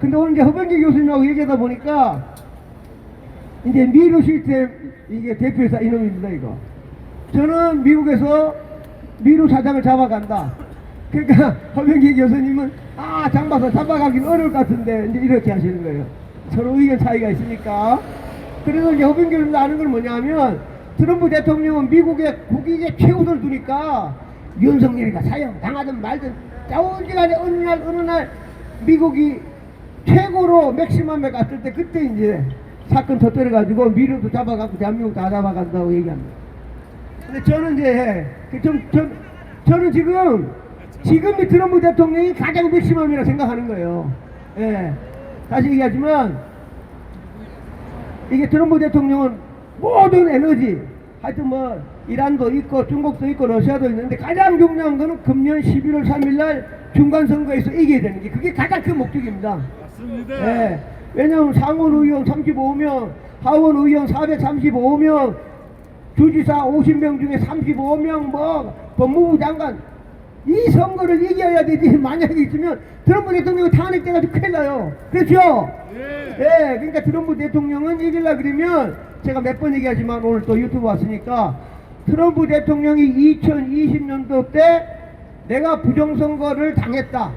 근데 오늘 이제 허병기 교수님하고 얘기하다 보니까 이제 미루 시스템 이게 대표이사 이놈입니다 이거. 저는 미국에서 미루 사장을 잡아간다. 그러니까 허병기 교수님은 장박사 잡아가긴 어려울 것 같은데 이제 이렇게 하시는 거예요. 서로 의견 차이가 있으니까. 그래서 이제 허병기 교수님 아는 건 뭐냐면 트럼프 대통령은 미국의 국익에 최우선을 두니까 윤석열이가 사형 당하든 말든 자오지간에 어느 날 미국이 최고로 맥시멈에 갔을 때 그때 이제 사건 터뜨려가지고 미국도 잡아가고 대한민국 다 잡아간다고 얘기합니다. 근데 저는 이제 저는 지금이 트럼프 대통령이 가장 맥시멈이라고 생각하는 거예요. 예. 다시 얘기하지만 이게 트럼프 대통령은 모든 에너지 하여튼 뭐 이란도 있고 중국도 있고 러시아도 있는데 가장 중요한 거는 금년 11월 3일날 중간선거에서 이겨야 되는 게 그게 가장 큰 목적입니다. 맞습니다. 예. 왜냐하면 상원 의원 35명, 하원 의원 435명, 주지사 50명 중에 35명, 뭐 법무부 장관 이 선거를 이겨야 되지. 만약에 있으면 트럼프 대통령이 탄핵돼가지고 큰일 나요. 그렇죠? 예. 그러니까 트럼프 대통령은 이기려고 그러면 제가 몇 번 얘기하지만 오늘 또 유튜브 왔으니까 트럼프 대통령이 2020년도 때 내가 부정선거를 당했다.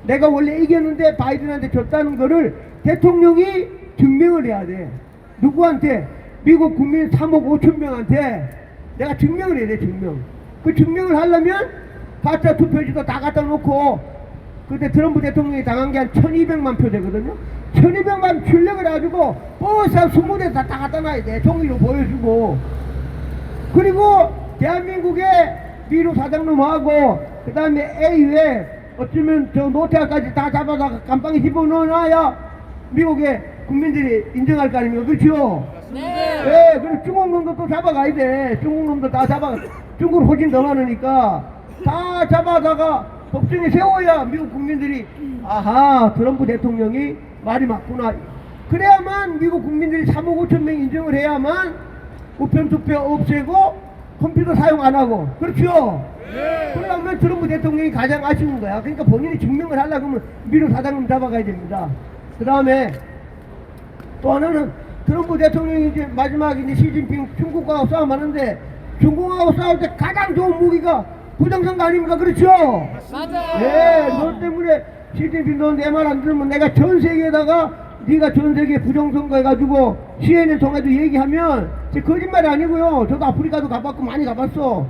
내가 원래 이겼는데 바이든한테 졌다는 거를 대통령이 증명을 해야 돼. 누구한테? 미국 국민 3억 5천 명한테 내가 증명을 해야 돼. 증명. 그 증명을 하려면 가짜 투표지도 다 갖다 놓고 그때 트럼프 대통령이 당한 게 한 1200만 표 되거든요. 1200만 출력을 해가지고 버스 한 20대 다 갖다 놔야 돼. 종이로 보여주고. 그리고 대한민국의 미루 사장님하고 그 다음에 A에 어쩌면 저 노태아까지 다 잡아다가 깜빵에 집어넣어놔야 미국의 국민들이 인정할 거 아닙니까? 그렇죠? 네. 네, 그리고 중국 놈도 또 잡아가야 돼. 중국 놈도 다 중국 호진 더 많으니까 다 잡아다가 법정에 세워야 미국 국민들이 아하, 트럼프 대통령이 말이 맞구나. 그래야만 미국 국민들이 3억 5천 명 인정을 해야만 우편투표 없애고 컴퓨터 사용 안 하고. 그렇죠? 그러면 트럼프 대통령이 가장 아쉬운 거야. 그러니까 본인이 증명을 하려고 하면 미국 사장님 잡아가야 됩니다. 그 다음에 또 하나는 트럼프 대통령이 이제 마지막에 이제 시진핑 중국하고 싸움하는데 중국하고 싸울 때 가장 좋은 무기가 부정선거 아닙니까? 그렇죠? 맞아요. 예, 너 때문에 시진핑 너 내 말 안 들으면 내가 전 세계에다가 네가 전 세계 부정선거 해가지고 CNN 통해서 얘기하면 제 거짓말이 아니고요. 저도 아프리카도 가봤고 많이 가봤어.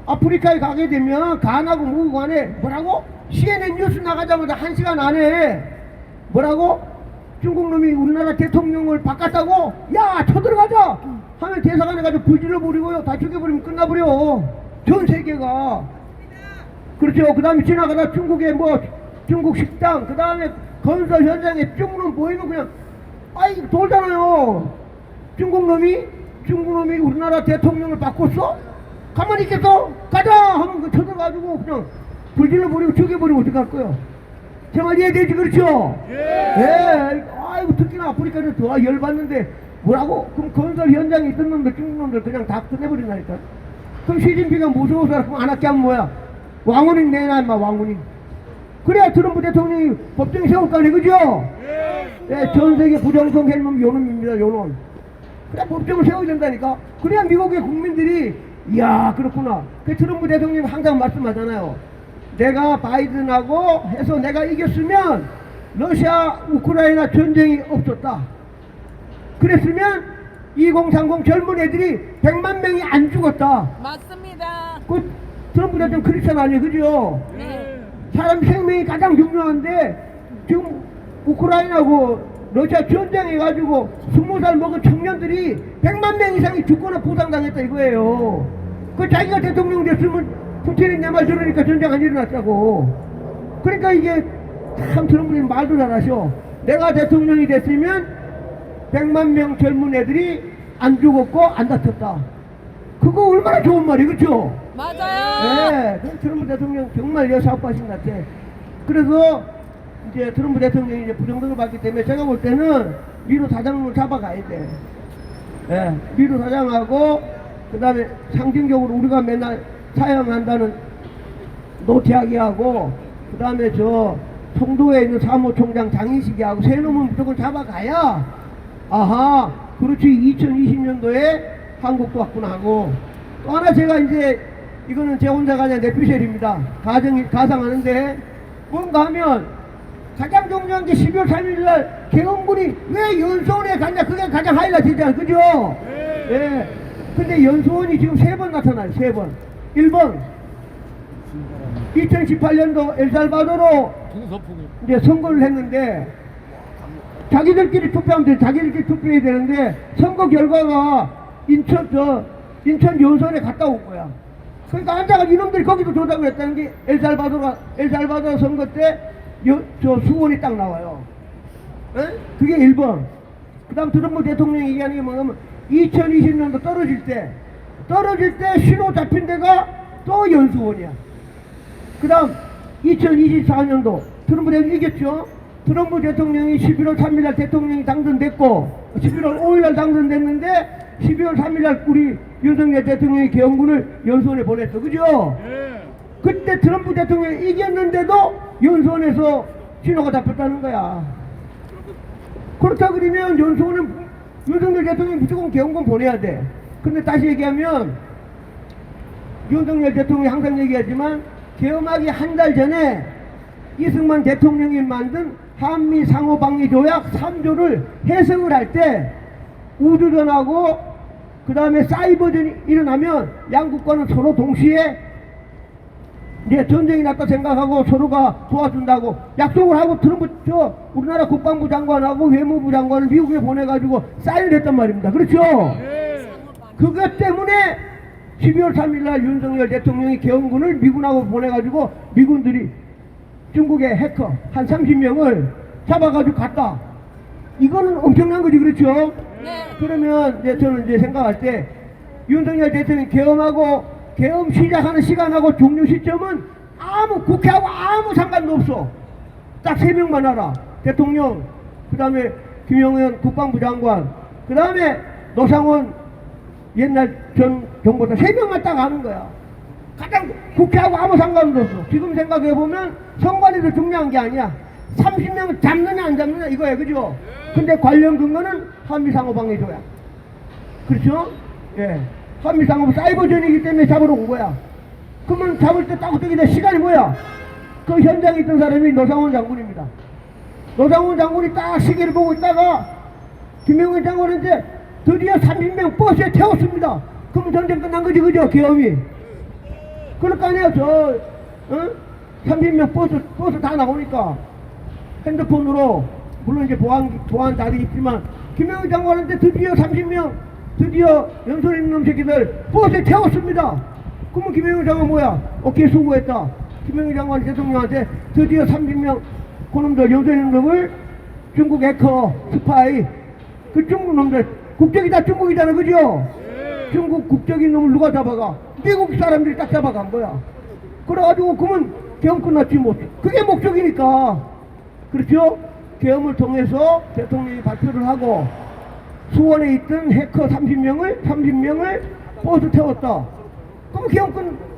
아프리카에 가게 되면 간하고 무관에 뭐라고? CNN 뉴스 나가자마자 1시간 안에 뭐라고? 중국 놈이 우리나라 대통령을 바꿨다고? 야, 쳐들어가자! 하면 대사관에 가서 불질러 버리고요. 다 죽여버리면 끝나버려. 전 세계가. 그렇죠. 그 다음에 지나가다 중국에 뭐 중국 식당, 그 다음에 건설 현장에 중국 놈 보이면 그냥 돌잖아요. 중국 놈이 우리나라 대통령을 바꿨어? 가만히 있겠어? 가자! 하면 그 쳐들어가지고 그냥 불질러 버리고 죽여버리면 어떡할 거야? 제 말 이해되지? 그렇죠? 예. 아이고, 특히나 아프리카는 더 열받는데 뭐라고? 그럼 건설 현장에 있던 놈들, 중국 놈들 그냥 다 끝내버린다니까. 그럼 시진핑이가 무서워서 그럼 안 할게 하면 뭐야? 왕원인 내놔, 인마, 왕원인. 그래야 트럼프 대통령이 법정에 세울 거 아니에요, 그죠? 예, 전 세계 부정선거 했는 요놈입니다, 요놈. 그래, 법정을 세워야 된다니까. 그래야 미국의 국민들이, 이야, 그렇구나. 그 트럼프 대통령이 항상 말씀하잖아요. 내가 바이든하고 해서 내가 이겼으면 러시아, 우크라이나 전쟁이 없었다. 그랬으면 2030 젊은 애들이 100만 명이 안 죽었다. 맞습니다. 그 트럼프 대통령 크리스찬 아니에요, 그죠? 네. 사람 생명이 가장 중요한데 지금 우크라이나고 러시아 전쟁해가지고 20살 먹은 청년들이 100만 명 이상이 죽거나 부상당했다 이거예요. 그 자기가 대통령 됐으면 푸틴이 내 말 들으니까 전쟁 안 일어났다고. 그러니까 이게 참 트럼프님 말도 잘하셔. 내가 대통령이 됐으면 100만 명 젊은 애들이 안 죽었고 안 다쳤다. 그거 얼마나 좋은 말이에요, 그렇죠? 맞아요. 네, 트럼프 대통령 정말 여사업하신 것 같아. 그래서 이제 트럼프 대통령이 이제 부정선거 받기 때문에 제가 볼 때는 미루 사장을 잡아가야 돼. 예, 미루 사장하고 그 다음에 상징적으로 우리가 맨날 사용한다는 노태하기하고 그 다음에 저 송도에 있는 사무총장 장인식이하고 세 놈은 무조건 잡아가야 아하 그렇지 2020년도에 한국도 왔구나 하고 또 하나 제가 이제 이거는 제 혼자가 아니라 내피셜입니다. 가상하는데 뭔가 하면 가장 중요한 게 12월 3일 날 개헌군이 왜 연수원에 갔냐 그게 가장 하이라이트잖아요. 그죠? 예. 근데 연수원이 지금 3번 나타나요. 3번. 1번 2018년도 엘살바도로 이제 선거를 했는데 자기들끼리 투표하면 돼. 자기들끼리 투표해야 되는데 선거 결과가 인천 연수원에 갔다 온 거야. 그러니까 앉아가지고 이놈들이 거기도 조작을 했다는 게 엘살바도르 선거 때 저 수원이 딱 나와요. 에? 그게 1번. 그 다음 트럼프 대통령이 얘기하는 게 뭐냐면 2020년도 떨어질 때 신호 잡힌 데가 또 연수원이야. 그 다음 2024년도 트럼프 대통령이 이겼죠. 트럼프 대통령이 11월 3일날 대통령이 당선됐고 11월 5일날 당선됐는데 12월 3일날 우리 윤석열 대통령이 개헌군을 연수원에 보냈어. 그죠? 그때 트럼프 대통령이 이겼는데도 연수원에서 신호가 잡혔다는 거야. 그렇다 그러면 연수원은 윤석열 대통령이 무조건 개헌군 보내야 돼. 근데 다시 얘기하면 윤석열 대통령이 항상 얘기하지만 개헌하기 한 달 전에 이승만 대통령이 만든 한미 상호방위 조약 3조를 해석을 할 때 우주전하고 그 다음에 사이버전이 일어나면 양국과는 서로 동시에 이제 전쟁이 났다 생각하고 서로가 도와준다고 약속을 하고 우리나라 국방부 장관하고 외무부 장관을 미국에 보내가지고 사인을 했단 말입니다. 그렇죠? 그것 때문에 12월 3일날 윤석열 대통령이 개헌군을 미군하고 보내가지고 미군들이 중국의 해커 한 30명을 잡아가지고 갔다. 이거는 엄청난 거지. 그렇죠? 그러면 이제 저는 이제 생각할 때 윤석열 대통령이 개헌 시작하는 시간하고 종료 시점은 국회하고 아무 상관도 없어. 딱 3명만 알아. 대통령, 그 다음에 김영현 국방부 장관, 그 다음에 노상원 옛날 전 정보사 3명만 딱 아는 거야. 가장 국회하고 아무 상관도 없어. 지금 생각해보면 선관위 더 중요한 게 아니야. 30명을 잡느냐 안 잡느냐 이거야. 그죠? 근데 관련 근거는 한미상호방위 조약. 그렇죠? 예. 한미상호 사이버전이기 때문에 잡으러 온 거야. 그러면 잡을 때 딱 어떻게 돼? 시간이 뭐야? 그 현장에 있던 사람이 노상원 장군입니다. 노상원 장군이 딱 시계를 보고 있다가 김영현 장관한테 드디어 30명 버스에 태웠습니다. 그럼 전쟁 끝난 거지. 그죠? 계엄이. 그럴 거 아니야. 30명 버스 다 나오니까 핸드폰으로 물론 이제 보안 자리 있지만 김영현 장관한테 드디어 30명 드디어 연설에 있는 놈 새끼들 버스에 태웠습니다. 그러면 김영현 장관 뭐야? 오케이 수고했다. 김영현 장관 대통령한테 드디어 30명 그놈들 연설에 있는 놈을 중국 해커 스파이 그 중국 놈들 국적이 다 중국이잖아. 그죠? 중국 국적인 놈을 누가 잡아가? 미국 사람들이 딱 잡아간 거야. 그래가지고 그러면 계엄 끝났지 뭐. 그게 목적이니까. 그렇죠? 계엄을 통해서 대통령이 발표를 하고 수원에 있던 해커 30명을 버스 태웠다. 그럼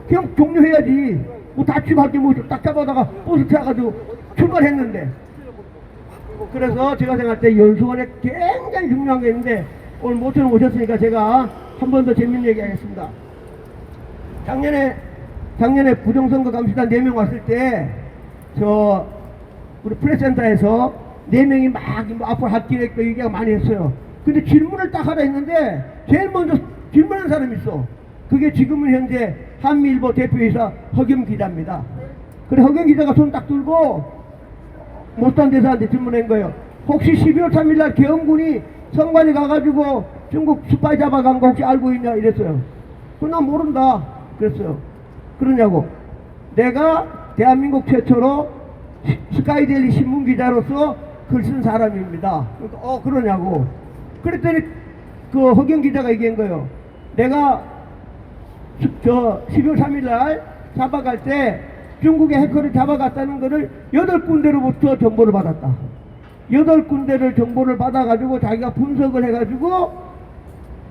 계엄 종료해야지. 뭐 다치고 뭐 딱 잡아다가 버스 태워가지고 출발했는데. 그래서 제가 생각할 때 연수원에 굉장히 중요한 게 있는데 오늘 모처럼 오셨으니까 제가 한 번 더 재밌는 얘기 하겠습니다. 작년에 부정선거 감시단 4명 왔을 때 우리 프레스센터에서 4명이 막 앞으로 할 기획도 얘기가 많이 했어요. 근데 질문을 딱 하라 했는데 제일 먼저 질문한 사람이 있어. 그게 지금은 현재 한미일보 대표이사 허겸 기자입니다. 그래 허겸 기자가 손 딱 들고 못한 대사한테 질문한 거예요. 혹시 12월 3일날 개헌군이 성관에 가가지고 중국 스파이 잡아간 거 혹시 알고 있냐 이랬어요. 난 모른다 그랬어요. 그러냐고. 내가 대한민국 최초로 스카이데일리 신문 기자로서 글 쓴 사람입니다. 그러니까 그러냐고. 그랬더니 그 허경 기자가 얘기한 거예요. 내가 12월 3일날 잡아갈 때 중국의 해커를 잡아갔다는 거를 8군데로부터 정보를 받았다. 8군데를 정보를 받아가지고 자기가 분석을 해가지고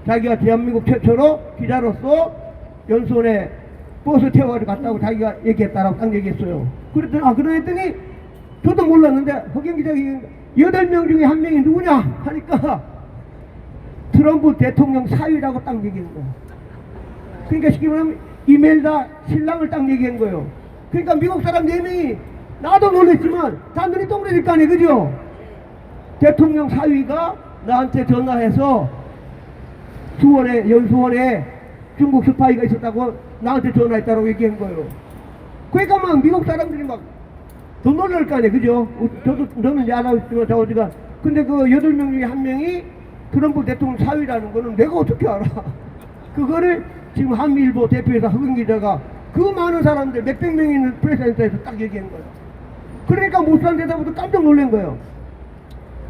자기가 대한민국 최초로 기자로서 연수원에 버스 태워가지고 갔다고 자기가 얘기했다라고 딱 얘기했어요. 그랬더니 그랬더니 저도 몰랐는데 허경 기자가 8명 중에 한 명이 누구냐 하니까 트럼프 대통령 사위라고 딱 얘기한 거야. 그러니까 쉽게 말하면 이멜다 신랑을 딱 얘기한 거예요. 그러니까 미국 사람 4명이 나도 놀랬지만 다 눈이 동그래질 거 아니에요, 그죠? 대통령 사위가 나한테 전화해서 연수원에 중국 스파이가 있었다고 나한테 전화했다고 얘기한 거예요. 그러니까 막 미국 사람들이 막 더 놀랄 거 아니에요, 그죠? 저는 이제 알아봤지만 어디가. 근데 그 8명 중에 한 명이 트럼프 대통령 사위라는 거는 내가 어떻게 알아? 그거를 지금 한미일보 대표이사 허경 기자가 그 많은 사람들 몇백 명이 있는 프레스센터에서 딱 얘기한 거예요. 그러니까 못산 대사부터 깜짝 놀란 거예요.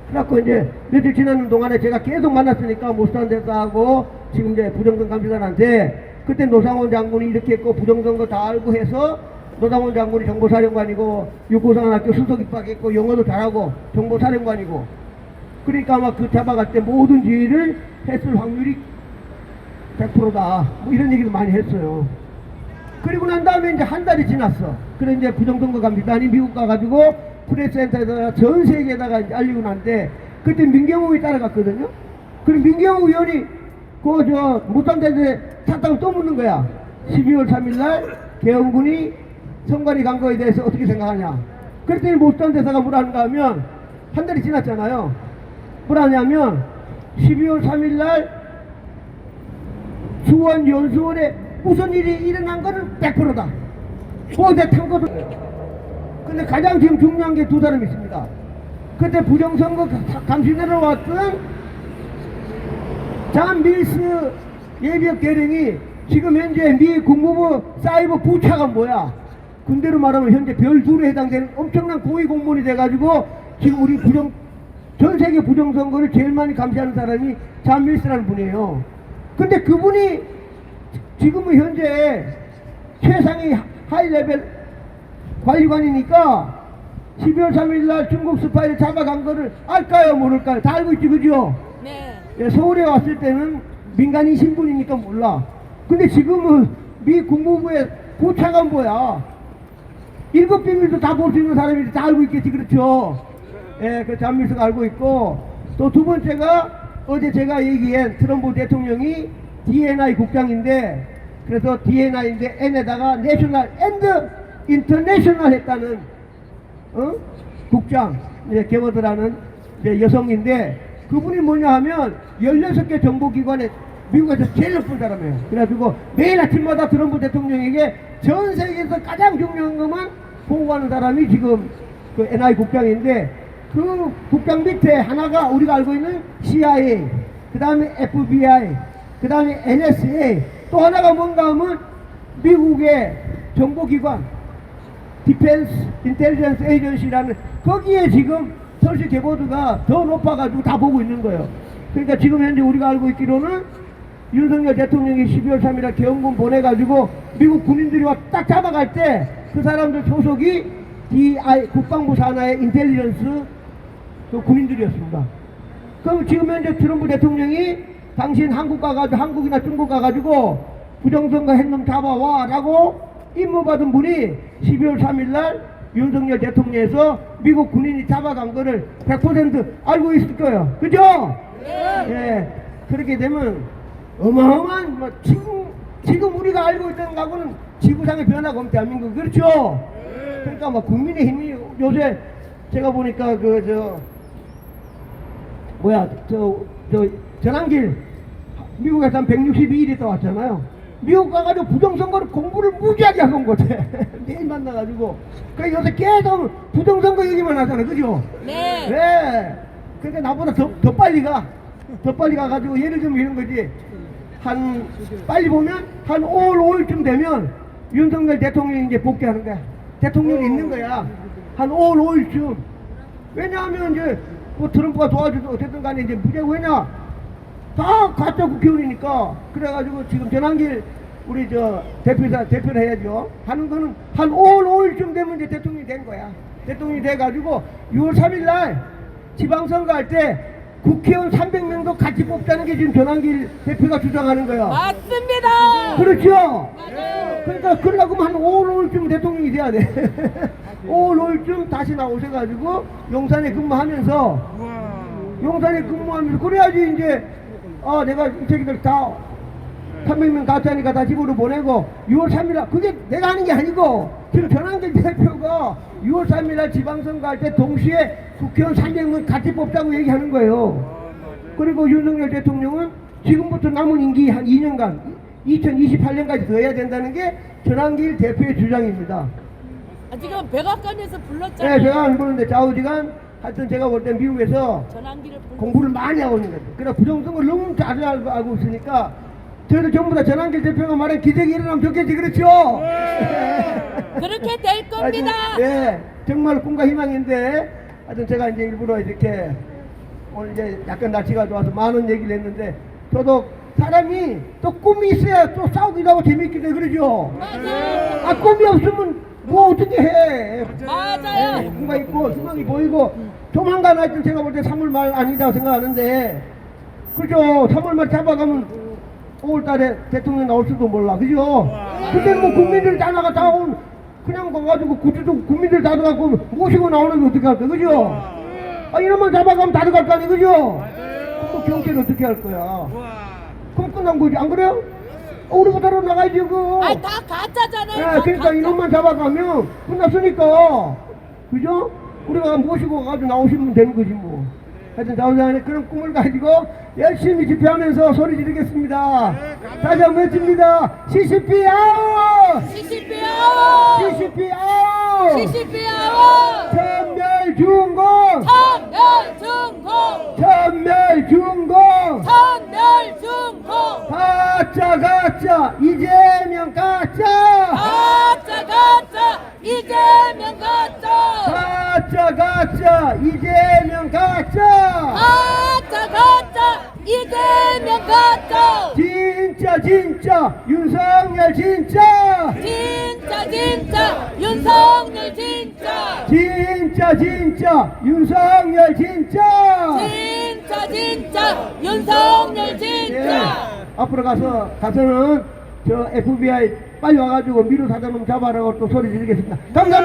그래갖고 이제 며칠 지나는 동안에 제가 계속 만났으니까 못산 대사하고 지금 이제 부정선 감시관한테 그때 노상원 장군이 이렇게 했고 부정선 거 다 알고 해서 노상원 장군이 정보사령관이고 육고상학교 수석 입학했고 영어도 잘하고 정보사령관이고 그러니까 아마 그 잡아갈 때 모든 지휘를 했을 확률이 100%다 뭐 이런 얘기도 많이 했어요. 그리고 난 다음에 이제 한 달이 지났어. 그래 이제 부정선거 감시단이 미국 가가지고 프레스센터에서 전 세계에다가 이제 알리고 난데 그때 민경욱이 따라갔거든요. 그럼 민경욱 의원이 그 못산대에 탔다고 또 묻는 거야. 12월 3일날 계엄군이 선관위 간 거에 대해서 어떻게 생각하냐. 그랬더니 못산대사가 뭐라는가 하면 한 달이 지났잖아요. 뭐라냐면 12월 3일날 수원 연수원에 무슨 일이 일어난 거는 100%다. 어제 탄 거도. 근데 가장 지금 중요한 게 두 사람이 있습니다. 그때 부정선거 감시내러 왔던 잔 밀스 예비역 대령이 지금 현재 미 국무부 사이버 부차관 뭐야? 군대로 말하면 현재 별2에 해당되는 엄청난 고위 공무원이 돼가지고 지금 우리 전 세계 부정선거를 제일 많이 감시하는 사람이 잔 밀스라는 분이에요. 근데 그분이 지금은 현재 최상위 하이레벨 관리관이니까 12월 3일날 중국 스파이를 잡아간 거를 알까요 모를까요? 다 알고 있지, 그죠? 네. 예, 서울에 왔을 때는 민간인 신분이니까 몰라. 근데 지금은 미 국무부의 부차관보야. 7비밀도 다 볼 수 있는 사람이 다 알고 있겠지, 그렇죠? 예, 그 잔밀수가 알고 있고, 또 두 번째가 어제 제가 얘기한 트럼프 대통령이 DNI 국장인데, 그래서 DNI인데 N에다가 내셔널 앤드 인터내셔널 했다는 국장, 개워드라는 여성인데 그분이 뭐냐 하면 16개 정보기관에 미국에서 제일 높은 사람이에요. 그래가지고 매일 아침마다 트럼프 대통령에게 전 세계에서 가장 중요한 것만 보고하는 사람이 지금 그 NI 국장인데 그 국장 밑에 하나가 우리가 알고 있는 CIA, 그 다음에 FBI, 그 다음에 NSA, 또 하나가 뭔가 하면 미국의 정보기관 디펜스 인텔리전스 에이전시라는 거기에 지금 설치 개보드가 더 높아가지고 다 보고 있는 거예요. 그러니까 지금 현재 우리가 알고 있기로는 윤석열 대통령이 12월 3일에 계엄군 보내가지고 미국 군인들이 와 딱 잡아갈 때 그 사람들 소속이 DI 국방부 산하의 인텔리전스 그 군인들이었습니다. 그럼 지금 현재 트럼프 대통령이 당신 한국 가가지고 한국이나 중국 가가지고 부정선거 했놈 잡아와 라고 임무받은 분이 12월 3일날 윤석열 대통령에서 미국 군인이 잡아간 거를 100% 알고 있을 거예요. 그죠? 네. 예. 그렇게 되면 어마어마한 뭐 지금 우리가 알고 있던 거하고는 지구상의 변화가 없는 대한민국, 그렇죠? 그러니까 뭐 국민의힘이 요새 제가 보니까 전환길 미국에서 한 162일 있다 왔잖아요. 미국 가가지고 부정선거를 공부를 무지하게 하는 것 같아. 매일 만나가지고. 그러니까 요새 계속 부정선거 얘기만 하잖아, 그죠? 네. 네. 그러니까 나보다 더 빨리 가. 더 빨리 가가지고 예를 들면 이런 거지. 빨리 보면 한 5월 5일쯤 되면 윤석열 대통령이 이제 복귀하는 거야. 대통령이 있는 거야. 한 5월 5일쯤. 왜냐하면 이제 뭐 트럼프가 도와줘도 어쨌든 간에 이제 왜냐? 다 가짜 국회의원이니까. 그래가지고 지금 전환길 우리 대표를 해야죠. 하는 거는 한 5월 5일쯤 되면 이제 대통령이 된 거야. 대통령이 돼가지고 6월 3일 날 지방선거 할 때 국회의원 300명도 같이 뽑자는 게 지금 전환길 대표가 주장하는 거야. 맞습니다. 그렇죠? 맞아요. 그러니까 그러려고 하면 한 5월, 5월쯤 대통령이 돼야 돼. 5월, 5월쯤 다시 나오셔가지고 용산에 근무하면서 그래야지 이제 내가 이 새끼들 다 300명 가짜니까 다 집으로 보내고 6월 3일날 그게 내가 하는 게 아니고 지금 전환길 대표가 6월 3일날 지방선거 할 때 동시에 국회의원 300명 같이 뽑자고 얘기하는 거예요. 그리고 윤석열 대통령은 지금부터 남은 임기 한 2년간 2028년까지 더 해야 된다는 게 전환길 대표의 주장입니다. 지금 백악관에서 불렀잖아요. 네, 제가 안 보는데 좌우지간 하여튼 제가 볼 때 미국에서 전환기를 불렀. 공부를 많이 하고 있는 거죠. 그러나 부정성을 너무 잘 알고 있으니까 저희들 전부 다 전환길 대표가 말한 기적이 일어나면 좋겠지, 그렇죠? 그렇게 될 겁니다. 네, 정말 꿈과 희망인데 하여튼 제가 이제 일부러 이렇게 오늘 이제 약간 날씨가 좋아서 많은 얘기를 했는데 저도 사람이 또 꿈이 있어야 또 싸우기도 하고 재밌기도 해, 그러죠? 맞아요. 꿈이 없으면 뭐 어떻게 해? 맞아요. 네, 꿈가 있고 희망이 보이고 조만간 하여튼 제가 볼 때 3월 말 아니라고 생각하는데 그죠? 3월 말 잡아가면 5월 달에 대통령 나올 수도 몰라, 그죠? 근데 뭐 국민들 다 나가고 그냥 가가지고 구주도 국민들 다 들어가고 모시고 나오는데 어떻게 할까, 그죠? 이놈만 잡아가면 다 들어갈 거 아니, 그죠? 또 경찰이 어떻게 할 거야? 그럼 끝난 거지, 안 그래요? 우리보다로 나가야지, 그거. 아니 다 가짜잖아요. 네, 다 그러니까 가짜. 이놈만 잡아가면 끝났으니까, 그죠? 우리가 모시고 가지고 나오시면 되는 거지 뭐. 하여튼 자우장에 그런 꿈을 가지고 열심히 집회하면서 소리 지르겠습니다. 다시 한번 외칩니다. CCP 아웃! CCP 아웃! CCP 아웃! CCP 아웃! 천멸중공! 천멸중공! 천멸중공! 천멸중공! 가짜 이재명 가짜! 가짜 이재명 가짜! 가짜 이재명 가짜! 가짜 이재명 가짜! 진짜 윤석열 진짜! 진짜 윤석열 진짜! 진짜 윤석열 진짜! 진짜 윤석열 진짜! 예, 앞으로 가서는 저 FBI 빨리 와가지고 미루 사장놈 잡아라고 또 소리 지르겠습니다. 감사합니다.